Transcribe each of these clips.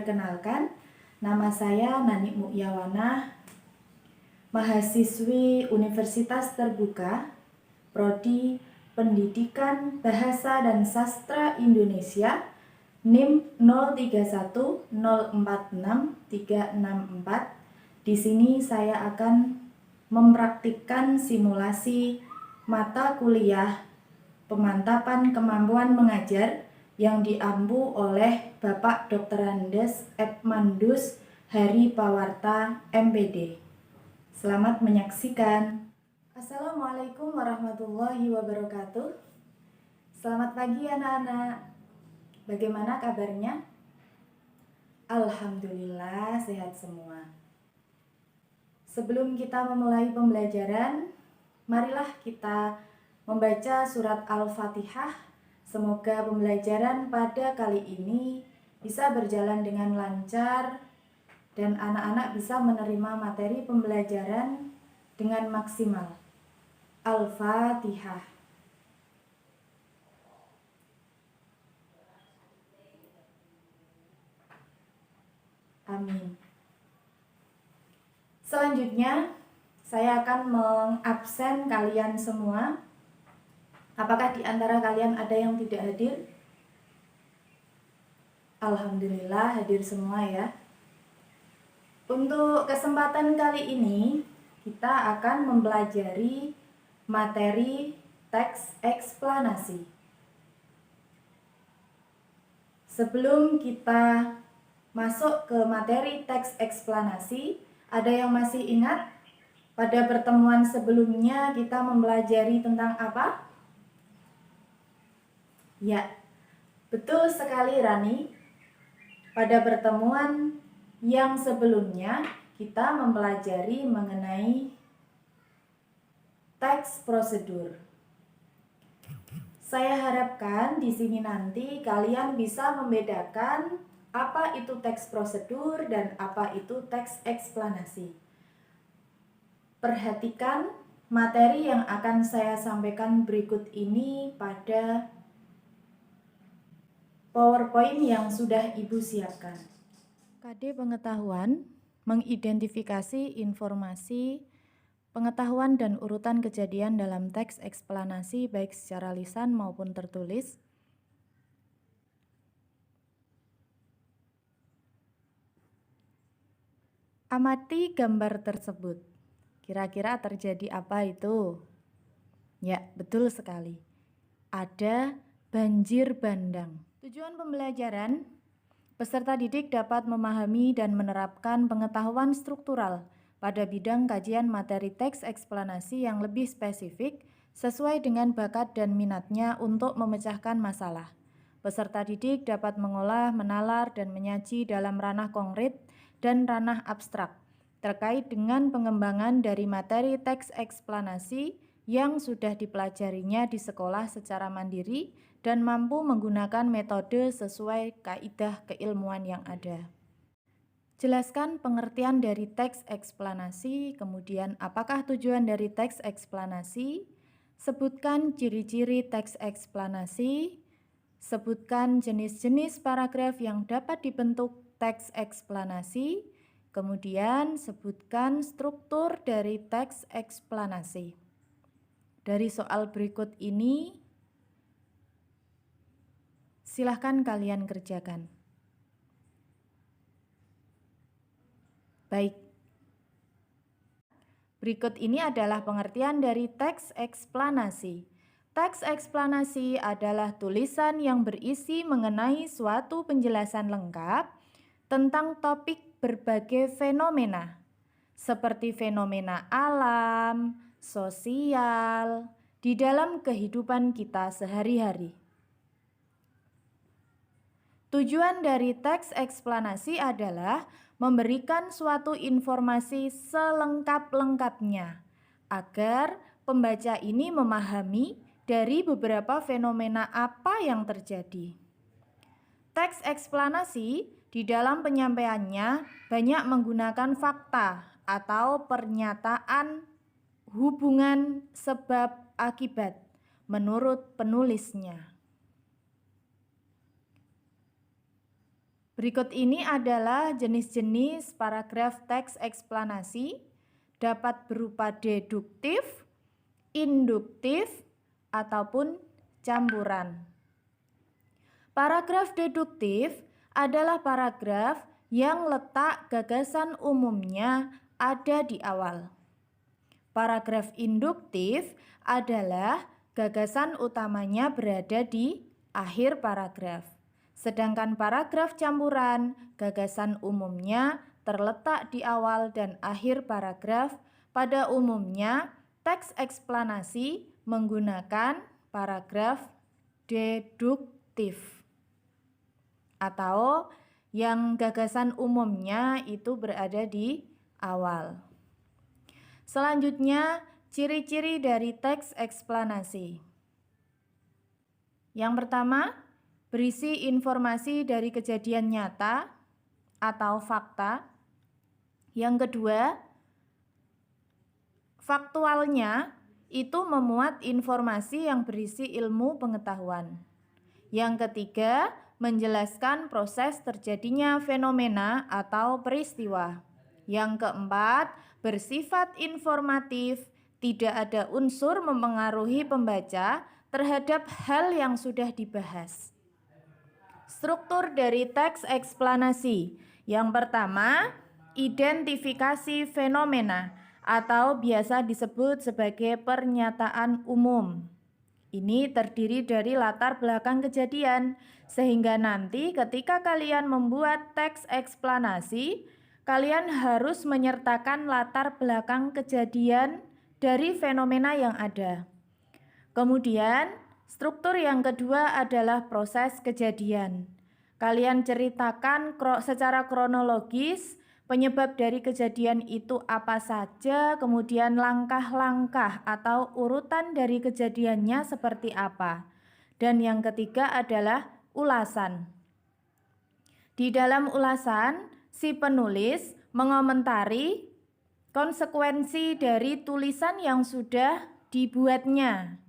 Perkenalkan, nama saya Nani Mu'yawana, mahasiswi Universitas Terbuka, Prodi Pendidikan Bahasa dan Sastra Indonesia, NIM 0310466364. Di sini saya akan mempraktikkan simulasi mata kuliah pemantapan kemampuan mengajar yang diampu oleh Bapak Dr. Andes Edmandus Hari Pawarta, MPD. Selamat menyaksikan. Assalamualaikum warahmatullahi wabarakatuh. Selamat pagi anak-anak. Bagaimana kabarnya? Alhamdulillah sehat semua. Sebelum kita memulai pembelajaran, marilah kita membaca surat Al-Fatihah. Semoga pembelajaran pada kali ini bisa berjalan dengan lancar dan anak-anak bisa menerima materi pembelajaran dengan maksimal. Al-Fatihah. Amin. Selanjutnya, saya akan mengabsen kalian semua. Apakah di antara kalian ada yang tidak hadir? Alhamdulillah hadir semua ya. Untuk kesempatan kali ini, kita akan mempelajari materi teks eksplanasi. Sebelum kita masuk ke materi teks eksplanasi, ada yang masih ingat? Pada pertemuan sebelumnya kita mempelajari tentang apa? Ya, betul sekali Rani. Pada pertemuan yang sebelumnya kita mempelajari mengenai teks prosedur. Saya harapkan di sini nanti kalian bisa membedakan apa itu teks prosedur dan apa itu teks eksplanasi. Perhatikan materi yang akan saya sampaikan berikut ini pada PowerPoint yang sudah Ibu siapkan. KD pengetahuan mengidentifikasi informasi, pengetahuan dan urutan kejadian dalam teks eksplanasi baik secara lisan maupun tertulis. Amati gambar tersebut. Kira-kira terjadi apa itu? Ya, betul sekali. Ada banjir bandang. Tujuan pembelajaran, peserta didik dapat memahami dan menerapkan pengetahuan struktural pada bidang kajian materi teks eksplanasi yang lebih spesifik sesuai dengan bakat dan minatnya untuk memecahkan masalah. Peserta didik dapat mengolah, menalar, dan menyaji dalam ranah konkret dan ranah abstrak terkait dengan pengembangan dari materi teks eksplanasi yang sudah dipelajarinya di sekolah secara mandiri dan mampu menggunakan metode sesuai kaidah keilmuan yang ada. Jelaskan pengertian dari teks eksplanasi, kemudian apakah tujuan dari teks eksplanasi, sebutkan ciri-ciri teks eksplanasi, sebutkan jenis-jenis paragraf yang dapat dibentuk teks eksplanasi, kemudian sebutkan struktur dari teks eksplanasi. Dari soal berikut ini, silahkan kalian kerjakan. Baik. Berikut ini adalah pengertian dari teks eksplanasi. Teks eksplanasi adalah tulisan yang berisi mengenai suatu penjelasan lengkap tentang topik berbagai fenomena, seperti fenomena alam, sosial, di dalam kehidupan kita sehari-hari. Tujuan dari teks eksplanasi adalah memberikan suatu informasi selengkap-lengkapnya agar pembaca ini memahami dari beberapa fenomena apa yang terjadi. Teks eksplanasi di dalam penyampaiannya banyak menggunakan fakta atau pernyataan hubungan sebab akibat menurut penulisnya. Berikut ini adalah jenis-jenis paragraf teks eksplanasi, dapat berupa deduktif, induktif, ataupun campuran. Paragraf deduktif adalah paragraf yang letak gagasan umumnya ada di awal. Paragraf induktif adalah gagasan utamanya berada di akhir paragraf. Sedangkan paragraf campuran, gagasan umumnya terletak di awal dan akhir paragraf. Pada umumnya, teks eksplanasi menggunakan paragraf deduktif atau yang gagasan umumnya itu berada di awal. Selanjutnya, ciri-ciri dari teks eksplanasi. Yang pertama, berisi informasi dari kejadian nyata atau fakta. Yang kedua, faktualnya itu memuat informasi yang berisi ilmu pengetahuan. Yang ketiga, menjelaskan proses terjadinya fenomena atau peristiwa. Yang keempat, bersifat informatif, tidak ada unsur mempengaruhi pembaca terhadap hal yang sudah dibahas. Struktur dari teks eksplanasi. Yang pertama, identifikasi fenomena atau biasa disebut sebagai pernyataan umum. Ini terdiri dari latar belakang kejadian, sehingga nanti ketika kalian membuat teks eksplanasi, kalian harus menyertakan latar belakang kejadian dari fenomena yang ada. Kemudian, struktur yang kedua adalah proses kejadian. Kalian ceritakan secara kronologis penyebab dari kejadian itu apa saja, kemudian langkah-langkah atau urutan dari kejadiannya seperti apa. Dan yang ketiga adalah ulasan. Di dalam ulasan, si penulis mengomentari konsekuensi dari tulisan yang sudah dibuatnya.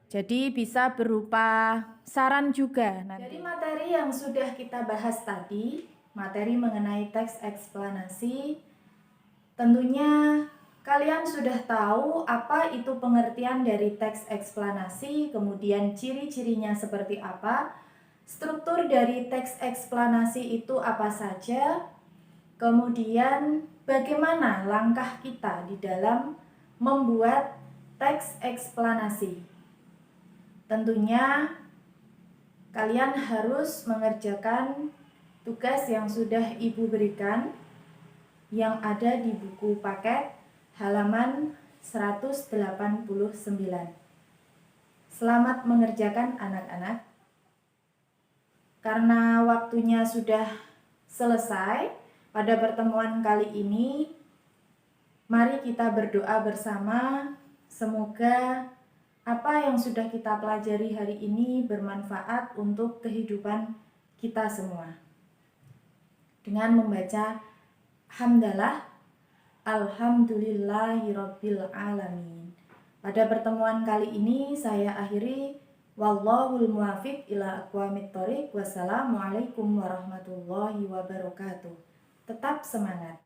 Jadi bisa berupa saran juga nanti. Dari materi yang sudah kita bahas tadi, materi mengenai teks eksplanasi, tentunya kalian sudah tahu apa itu pengertian dari teks eksplanasi, kemudian ciri-cirinya seperti apa, struktur dari teks eksplanasi itu apa saja, kemudian bagaimana langkah kita di dalam membuat teks eksplanasi. Tentunya kalian harus mengerjakan tugas yang sudah Ibu berikan yang ada di buku paket halaman 189. Selamat mengerjakan anak-anak. Karena waktunya sudah selesai pada pertemuan kali ini, mari kita berdoa bersama, semoga apa yang sudah kita pelajari hari ini bermanfaat untuk kehidupan kita semua. Dengan membaca hamdalah, alhamdulillahirabbil alamin. Pada pertemuan kali ini saya akhiri, wallahul muwaffiq ila aqwamit thoriq. Wassalamualaikum warahmatullahi wabarakatuh. Tetap semangat.